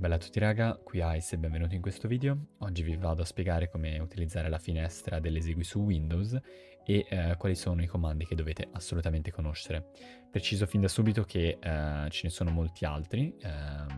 Bella a tutti raga, qui Ice e benvenuti in questo video. Oggi vi vado a spiegare come utilizzare la finestra dell'esegui su Windows e quali sono i comandi che dovete assolutamente conoscere. Preciso fin da subito che ce ne sono molti altri,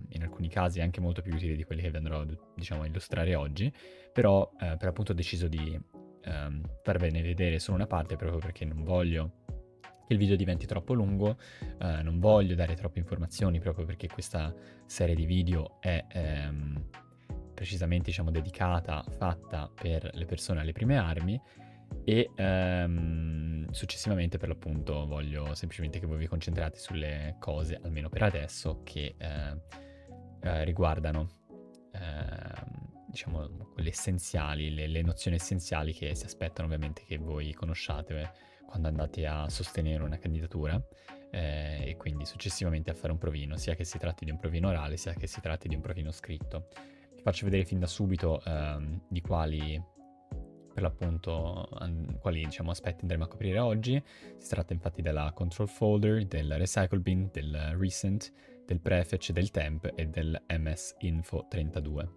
in alcuni casi anche molto più utili di quelli che vi andrò diciamo, a illustrare oggi, però per appunto ho deciso di farvene vedere solo una parte proprio perché non voglio che il video diventi troppo lungo, non voglio dare troppe informazioni proprio perché questa serie di video è precisamente diciamo, dedicata, fatta per le persone alle prime armi e successivamente per l'appunto voglio semplicemente che voi vi concentrate sulle cose, almeno per adesso, che riguardano diciamo quelle essenziali, le nozioni essenziali che si aspettano ovviamente che voi conosciate quando andate a sostenere una candidatura e quindi successivamente a fare un provino, sia che si tratti di un provino orale, sia che si tratti di un provino scritto. Vi faccio vedere fin da subito di quali, per l'appunto, quali diciamo, aspetti andremo a coprire oggi. Si tratta infatti della control folder, del recycle bin, del recent, del prefetch, del temp e del ms info 32.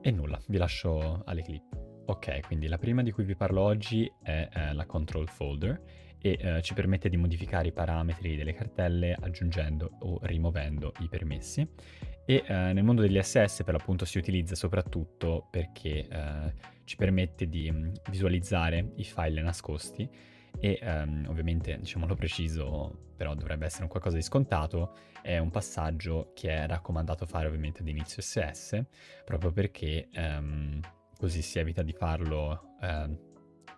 E nulla, vi lascio alle clip. Ok, quindi la prima di cui vi parlo oggi è la control folder e ci permette di modificare i parametri delle cartelle aggiungendo o rimuovendo i permessi. E nel mondo degli SS per l'appunto si utilizza soprattutto perché ci permette di visualizzare i file nascosti e ovviamente, diciamolo preciso, però dovrebbe essere un qualcosa di scontato, è un passaggio che è raccomandato fare ovviamente ad inizio SS, proprio perché così si evita di farlo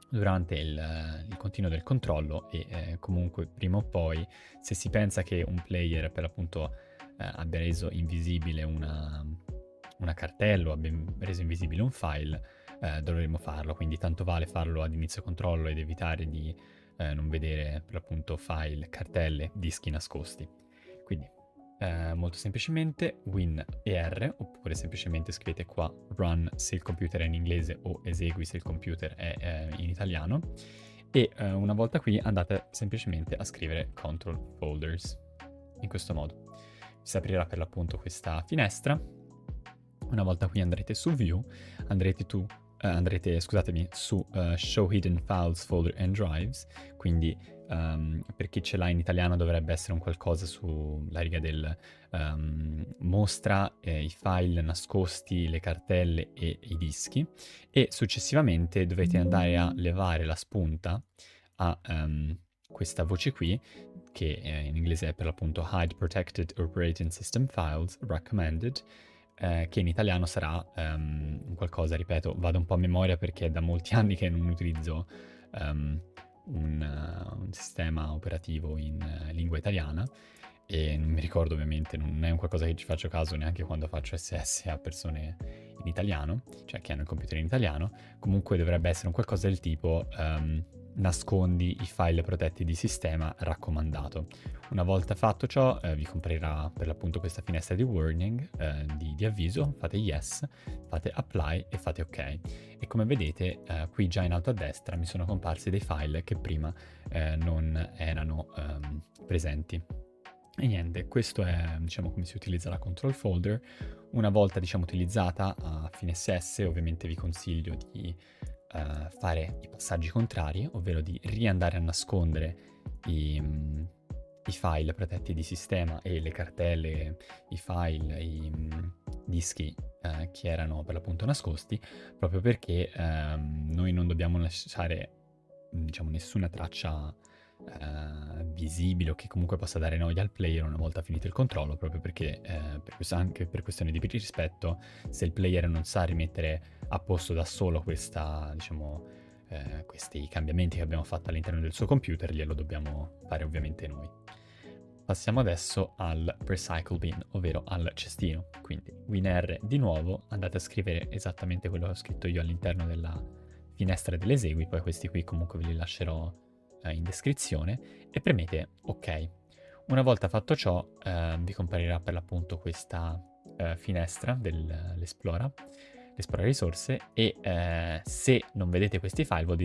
durante il continuo del controllo e comunque prima o poi se si pensa che un player per l'appunto abbia reso invisibile una cartella o abbia reso invisibile un file, dovremmo farlo, quindi tanto vale farlo ad inizio controllo ed evitare di non vedere per l'appunto file, cartelle, dischi nascosti. Quindi molto semplicemente win e R, oppure semplicemente scrivete qua run se il computer è in inglese o esegui se il computer è in italiano, e una volta qui andate semplicemente a scrivere control folders in questo modo. Si aprirà per l'appunto questa finestra. Una volta qui andrete su view, andrete scusatemi, su show hidden files, folder and drives, quindi per chi ce l'ha in italiano dovrebbe essere un qualcosa sulla riga del mostra i file nascosti, le cartelle e i dischi, e successivamente dovete andare a levare la spunta a questa voce qui che in inglese è per l'appunto Hide Protected Operating System Files Recommended, che in italiano sarà un qualcosa, ripeto, vado un po' a memoria perché è da molti anni che non utilizzo un sistema operativo in lingua italiana e non mi ricordo ovviamente, non è un qualcosa che ci faccio caso neanche quando faccio SS a persone in italiano, cioè che hanno il computer in italiano. Comunque dovrebbe essere un qualcosa del tipo nascondi i file protetti di sistema raccomandato. Una volta fatto ciò vi comparirà per l'appunto questa finestra di warning, di avviso, fate yes, fate apply e fate ok. E come vedete qui già in alto a destra mi sono comparsi dei file che prima non erano presenti. E niente, questo è diciamo come si utilizza la control folder. Una volta diciamo utilizzata a fine SS, ovviamente vi consiglio di fare i passaggi contrari, ovvero di riandare a nascondere i file protetti di sistema e le cartelle, i file, i dischi che erano per l'appunto nascosti, proprio perché noi non dobbiamo lasciare diciamo nessuna traccia visibile o che comunque possa dare noia al player una volta finito il controllo, proprio perché anche per questione di rispetto, se il player non sa rimettere a posto da solo questi cambiamenti che abbiamo fatto all'interno del suo computer, glielo dobbiamo fare ovviamente noi. Passiamo adesso al recycle bin, ovvero al cestino. Quindi WinR di nuovo, andate a scrivere esattamente quello che ho scritto io all'interno della finestra dell'esegui, poi questi qui comunque ve li lascerò in descrizione, e premete ok. Una volta fatto ciò vi comparirà per l'appunto questa finestra dell'Esplora, l'Esplora risorse, e se non vedete questi file vuol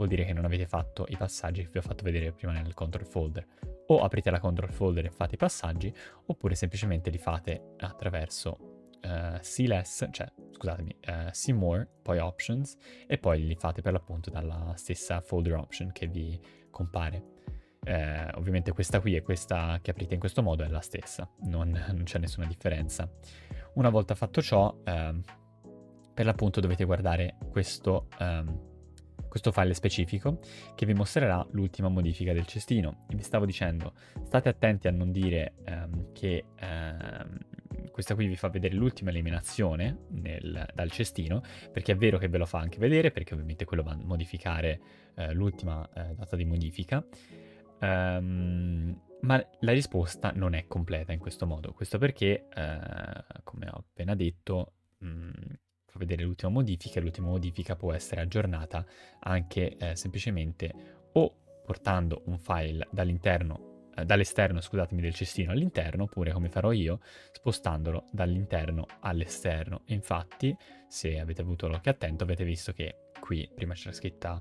dire che non avete fatto i passaggi che vi ho fatto vedere prima nel control folder. O aprite la control folder e fate i passaggi, oppure semplicemente li fate attraverso see less, cioè scusatemi, see more, poi options, e poi li fate per l'appunto dalla stessa folder option che vi compare. Ovviamente questa qui e questa che aprite in questo modo è la stessa, non c'è nessuna differenza. Una volta fatto ciò, per l'appunto dovete guardare questo file specifico che vi mostrerà l'ultima modifica del cestino. E vi stavo dicendo, state attenti a non dire che questa qui vi fa vedere l'ultima eliminazione dal cestino, perché è vero che ve lo fa anche vedere, perché ovviamente quello va a modificare l'ultima data di modifica, ma la risposta non è completa in questo modo. Questo perché, come ho appena detto, fa vedere l'ultima modifica, e l'ultima modifica può essere aggiornata anche semplicemente o portando un file dall'esterno, scusatemi, del cestino all'interno, oppure come farò io, spostandolo dall'interno all'esterno. E infatti, se avete avuto l'occhio attento, avete visto che qui prima c'era scritta,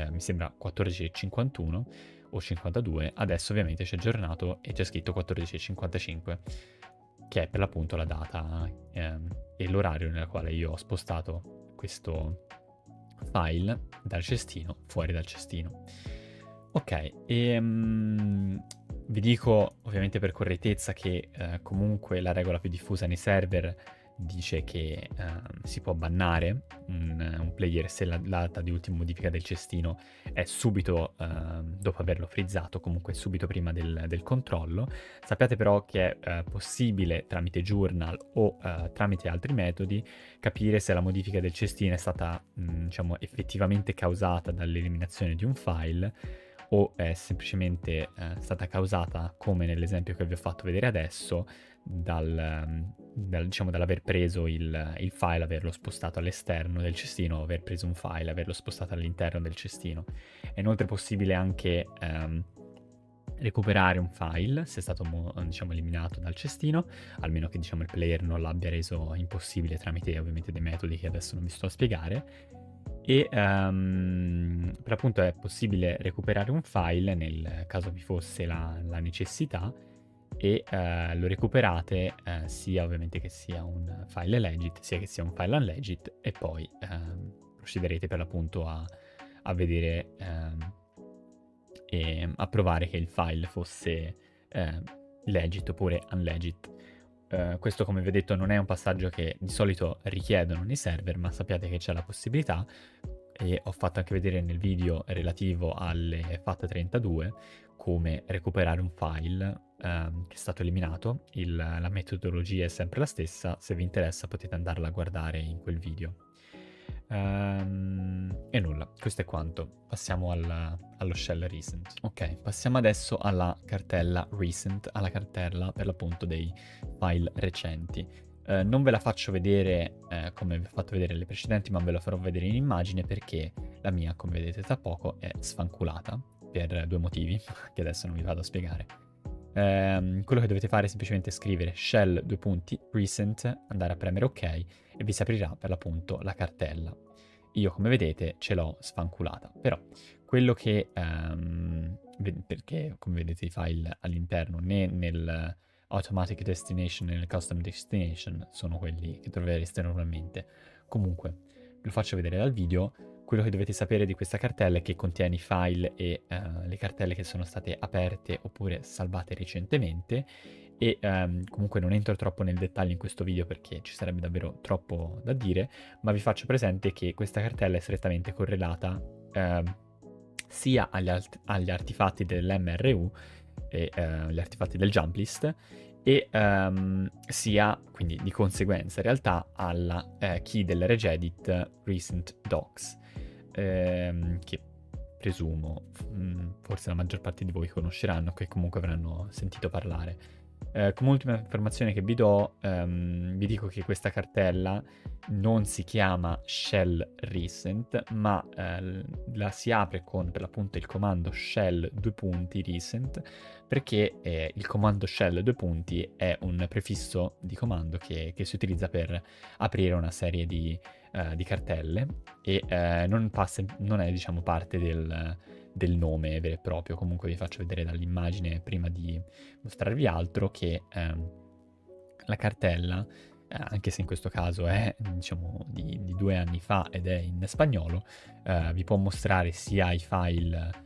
mi sembra 14.51 o 52, adesso ovviamente c'è aggiornato e c'è scritto 14.55, che è per l'appunto la data e l'orario nella quale io ho spostato questo file dal cestino fuori dal cestino. Ok, vi dico ovviamente per correttezza che comunque la regola più diffusa nei server dice che si può bannare un player se la data di ultima modifica del cestino è subito dopo averlo frizzato, comunque subito prima del controllo. Sappiate però che è possibile tramite journal o tramite altri metodi capire se la modifica del cestino è stata diciamo effettivamente causata dall'eliminazione di un file o è semplicemente stata causata, come nell'esempio che vi ho fatto vedere adesso, diciamo, dall'aver preso il file, averlo spostato all'esterno del cestino, o aver preso un file, averlo spostato all'interno del cestino. È inoltre possibile anche recuperare un file se è stato diciamo, eliminato dal cestino, almeno che diciamo, il player non l'abbia reso impossibile tramite ovviamente dei metodi che adesso non vi sto a spiegare. E per appunto è possibile recuperare un file nel caso vi fosse la necessità, e lo recuperate sia ovviamente che sia un file legit sia che sia un file unlegit, e poi procederete per l'appunto a vedere e a provare che il file fosse legit oppure unlegit. Questo, come vi ho detto, non è un passaggio che di solito richiedono nei server, ma sappiate che c'è la possibilità, e ho fatto anche vedere nel video relativo alle FAT32 come recuperare un file che è stato eliminato. La metodologia è sempre la stessa, se vi interessa potete andarla a guardare in quel video. E nulla, questo è quanto. Passiamo allo shell recent. Ok, passiamo adesso alla cartella recent, alla cartella per l'appunto dei file recenti. Non ve la faccio vedere come vi ho fatto vedere le precedenti, ma ve la farò vedere in immagine perché la mia, come vedete tra poco, è sfanculata per due motivi che adesso non vi vado a spiegare. Quello che dovete fare è semplicemente scrivere shell recent, andare a premere ok e vi si aprirà per l'appunto la cartella. Io, come vedete, ce l'ho sfanculata, però quello che perché come vedete i file all'interno né nel automatic destination né nel custom destination sono quelli che trovereste normalmente. Comunque ve lo faccio vedere dal video. Quello che dovete sapere di questa cartella è che contiene i file e le cartelle che sono state aperte oppure salvate recentemente, e comunque non entro troppo nel dettaglio in questo video perché ci sarebbe davvero troppo da dire, ma vi faccio presente che questa cartella è strettamente correlata sia agli artefatti dell'MRU e gli artefatti del jump list, e sia quindi di conseguenza in realtà alla key del regedit recent docs, che presumo forse la maggior parte di voi conosceranno, che comunque avranno sentito parlare. Come ultima informazione che vi do, vi dico che questa cartella non si chiama shell recent, ma la si apre con per l'appunto il comando shell recent, perché il comando shell è un prefisso di comando che si utilizza per aprire una serie di cartelle, e non è diciamo parte del nome vero e proprio. Comunque vi faccio vedere dall'immagine prima di mostrarvi altro che la cartella anche se in questo caso è, diciamo, di 2 anni fa ed è in spagnolo, vi può mostrare sia i file,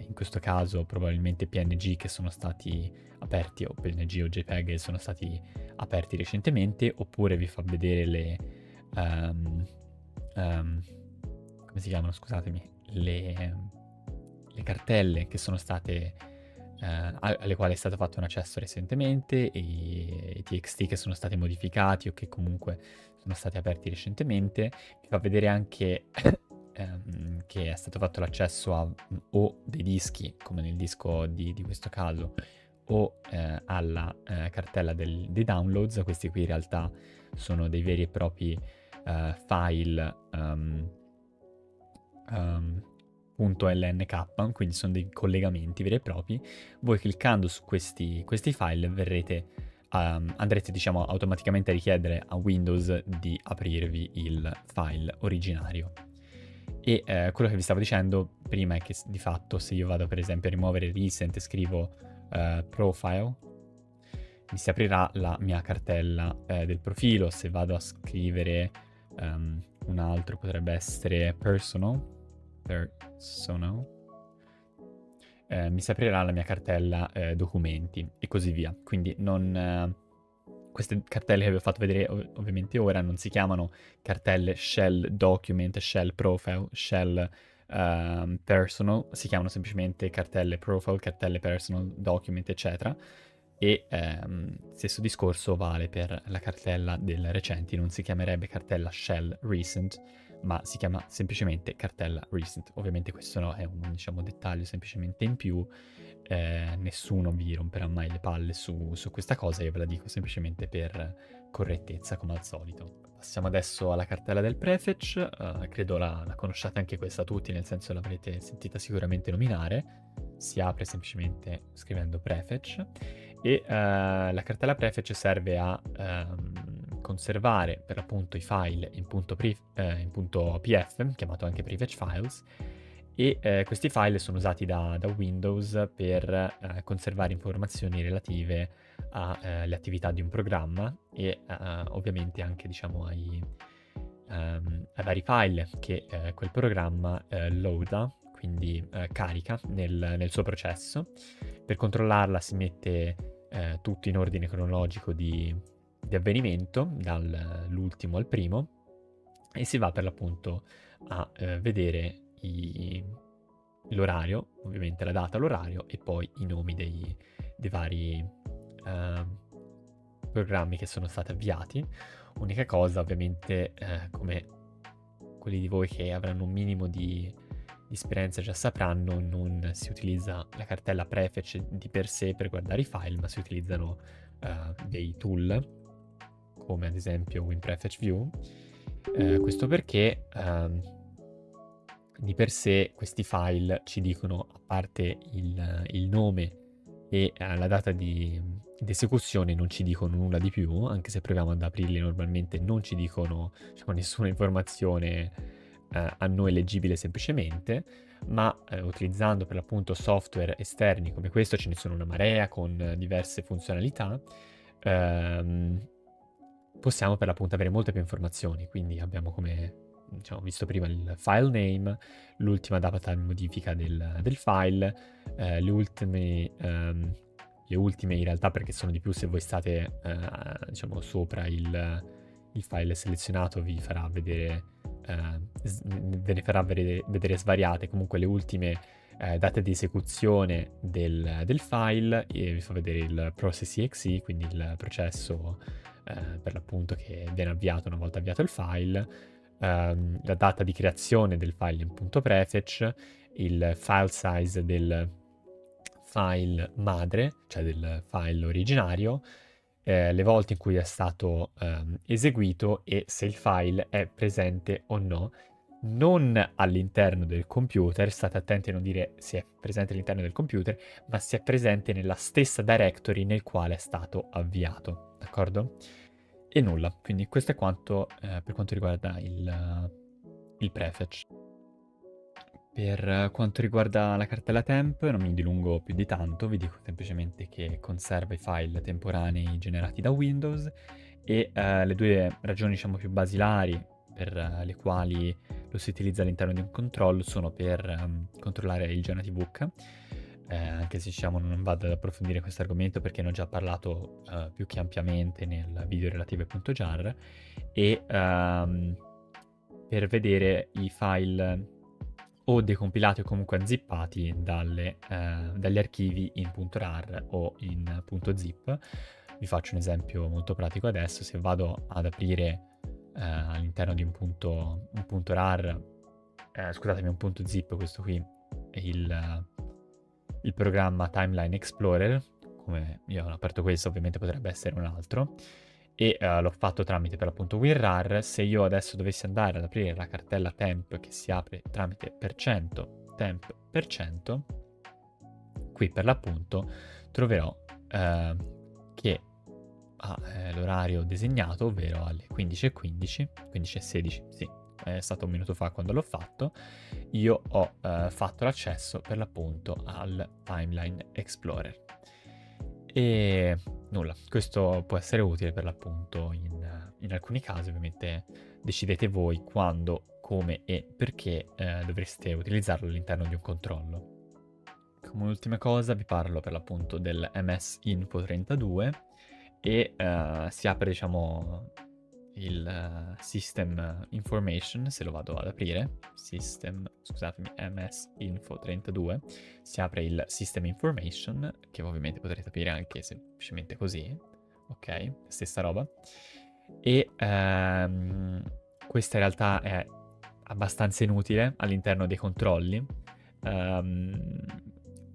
in questo caso probabilmente PNG che sono stati aperti, o PNG o JPEG che sono stati aperti recentemente, oppure vi fa vedere ehm, ehm, come si chiamano, scusatemi, le cartelle che sono state, alle quali è stato fatto un accesso recentemente, e i TXT che sono stati modificati o che comunque sono stati aperti recentemente. Vi fa vedere anche che è stato fatto l'accesso a o dei dischi, come nel disco di questo caso, o alla cartella dei downloads. Questi qui in realtà sono dei veri e propri file .lnk, quindi sono dei collegamenti veri e propri. Voi cliccando su questi file andrete, diciamo, automaticamente a richiedere a Windows di aprirvi il file originario. E quello che vi stavo dicendo prima è che di fatto, se io vado per esempio a rimuovere recent e scrivo profile, mi si aprirà la mia cartella del profilo. Se vado a scrivere un altro, potrebbe essere personal, mi si aprirà la mia cartella documenti e così via. Quindi queste cartelle che vi ho fatto vedere ovviamente ora non si chiamano cartelle shell document, shell profile, shell personal, si chiamano semplicemente cartelle profile, cartelle personal, document, eccetera. E stesso discorso vale per la cartella del recenti, non si chiamerebbe cartella shell recent, ma si chiama semplicemente cartella recent. Ovviamente questo no, è un, diciamo, dettaglio semplicemente in più, nessuno vi romperà mai le palle su questa cosa, io ve la dico semplicemente per correttezza come al solito. Passiamo adesso alla cartella del prefetch, credo la conosciate anche questa tutti, nel senso l'avrete sentita sicuramente nominare. Si apre semplicemente scrivendo prefetch e la cartella prefetch serve a conservare per l'appunto i file in punto .pf, chiamato anche prefetch files, e questi file sono usati da Windows per conservare informazioni relative alle attività di un programma e ovviamente anche, diciamo, ai vari file che quel programma loada, quindi carica nel suo processo. Per controllarla si mette tutto in ordine cronologico di avvenimento, dall'ultimo al primo, e si va per l'appunto a vedere l'orario, ovviamente la data, l'orario, e poi i nomi dei vari programmi che sono stati avviati. Unica cosa, ovviamente, come quelli di voi che avranno un minimo di esperienza già sapranno, non si utilizza la cartella prefetch di per sé per guardare i file, ma si utilizzano dei tool, come ad esempio WinPrefetch View. Questo perché di per sé questi file ci dicono, a parte il nome e la data di esecuzione, non ci dicono nulla di più. Anche se proviamo ad aprirli normalmente non ci dicono, diciamo, nessuna informazione a noi leggibile semplicemente, ma utilizzando per l'appunto software esterni come questo, ce ne sono una marea con diverse funzionalità, possiamo per l'appunto avere molte più informazioni. Quindi abbiamo, come, diciamo, visto prima, il file name, l'ultima data di modifica del file, le ultime in realtà, perché sono di più, se voi state diciamo sopra il file selezionato, vi farà vedere ve ne farà vedere svariate. Comunque le ultime date di esecuzione del file, e vi fa vedere il process.exe, quindi il processo per l'appunto che viene avviato una volta avviato il file, la data di creazione del file in .prefetch, il file size del file madre, cioè del file originario, le volte in cui è stato eseguito e se il file è presente o no, non all'interno del computer. State attenti a non dire se è presente all'interno del computer, ma se è presente nella stessa directory nel quale è stato avviato, d'accordo? E nulla, quindi questo è quanto per quanto riguarda il prefetch. Per quanto riguarda la cartella temp, non mi dilungo più di tanto, vi dico semplicemente che conserva i file temporanei generati da Windows e le due ragioni, diciamo, più basilari per le quali lo si utilizza all'interno di un controllo sono per controllare il GNT-VUC, anche se diciamo non vado ad approfondire questo argomento perché ne ho già parlato più che ampiamente nel video relativo ai .jar, e per vedere i file o decompilati o comunque unzippati dagli archivi in .rar o in .zip. Vi faccio un esempio molto pratico adesso. Se vado ad aprire all'interno di un punto rar, scusatemi, un punto zip, questo qui è il programma Timeline Explorer, come io ho aperto questo, ovviamente potrebbe essere un altro, e l'ho fatto tramite per l'appunto WinRAR. Se io adesso dovessi andare ad aprire la cartella temp che si apre tramite %, temp %, qui per l'appunto troverò che ha l'orario designato, ovvero alle 15:15, 15:16, sì, è stato un minuto fa quando l'ho fatto. Io ho fatto l'accesso per l'appunto al Timeline Explorer. E nulla, questo può essere utile per l'appunto in alcuni casi. Ovviamente decidete voi quando, come e perché dovreste utilizzarlo all'interno di un controllo. Come ultima cosa vi parlo per l'appunto del MS Info 32 e si apre, diciamo, il System Information. Se lo vado ad aprire, scusatemi, MS Info 32, si apre il System Information, che ovviamente potrete aprire anche semplicemente così, ok? Stessa roba. E questa in realtà è abbastanza inutile all'interno dei controlli.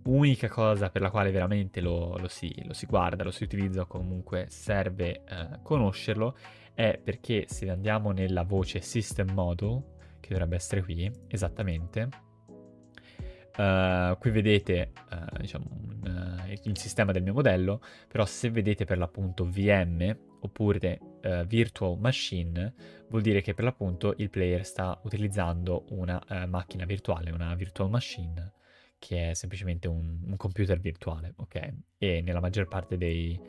Unica cosa per la quale veramente lo si guarda, lo si utilizza o comunque serve conoscerlo è perché se andiamo nella voce System Model, che dovrebbe essere qui, esattamente, qui vedete diciamo il sistema del mio modello, però se vedete per l'appunto VM oppure Virtual Machine, vuol dire che per l'appunto il player sta utilizzando una macchina virtuale, una Virtual Machine, che è semplicemente un computer virtuale, ok? E nella maggior parte dei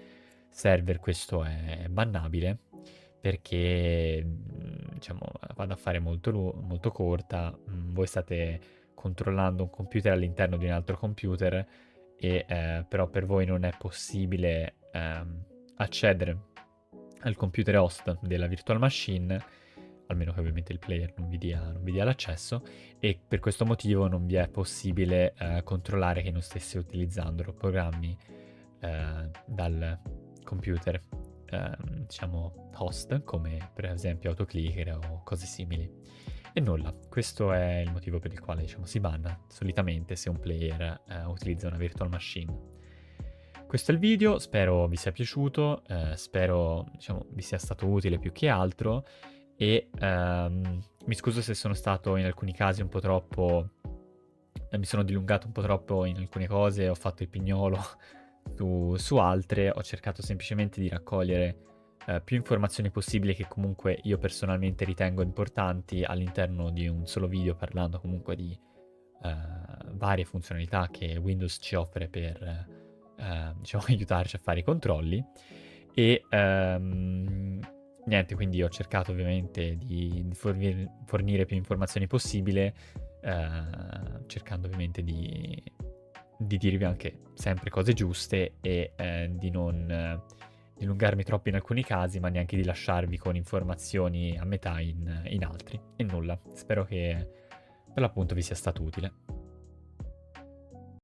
server questo è bannabile perché, diciamo, vado a fare molto corta. Voi state controllando un computer all'interno di un altro computer e però per voi non è possibile accedere al computer host della virtual machine, almeno che ovviamente il player non vi dia l'accesso, e per questo motivo non vi è possibile controllare che non stesse utilizzando programmi dal computer diciamo host, come per esempio autoclicker o cose simili. E nulla, questo è il motivo per il quale, diciamo, si banna solitamente se un player utilizza una virtual machine. Questo è il video, spero vi sia piaciuto, spero, diciamo, vi sia stato utile più che altro, e mi scuso se sono stato in alcuni casi un po' troppo, mi sono dilungato un po' troppo in alcune cose, ho fatto il pignolo su altre. Ho cercato semplicemente di raccogliere più informazioni possibili che comunque io personalmente ritengo importanti all'interno di un solo video, parlando comunque di varie funzionalità che Windows ci offre per diciamo aiutarci a fare i controlli. E niente, quindi ho cercato ovviamente di fornire più informazioni possibile, cercando ovviamente di dirvi anche sempre cose giuste e di non dilungarmi troppo in alcuni casi, ma neanche di lasciarvi con informazioni a metà in altri. E nulla, spero che per l'appunto vi sia stato utile.